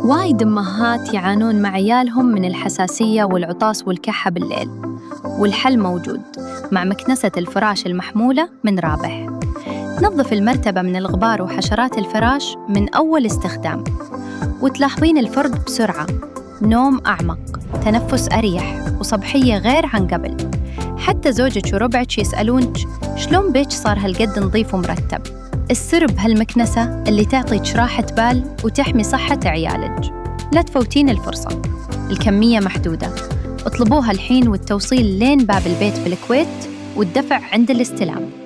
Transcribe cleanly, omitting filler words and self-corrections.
وايد أمهات يعانون مع عيالهم من الحساسية والعطاس والكحة بالليل، والحل موجود مع مكنسة الفراش المحمولة من رابح. نظف المرتبة من الغبار وحشرات الفراش من أول استخدام، وتلاحظين الفرق بسرعة، نوم أعمق، تنفس أريح، وصبحية غير عن قبل. حتى زوجك وربعك يسألونك شلون بيك صار هالقد نظيف ومرتب. السر بهالمكنسة اللي تعطيك راحة بال وتحمي صحة عيالك. لا تفوتين الفرصة، الكمية محدودة. اطلبوها الحين والتوصيل لين باب البيت بالكويت، والدفع عند الاستلام.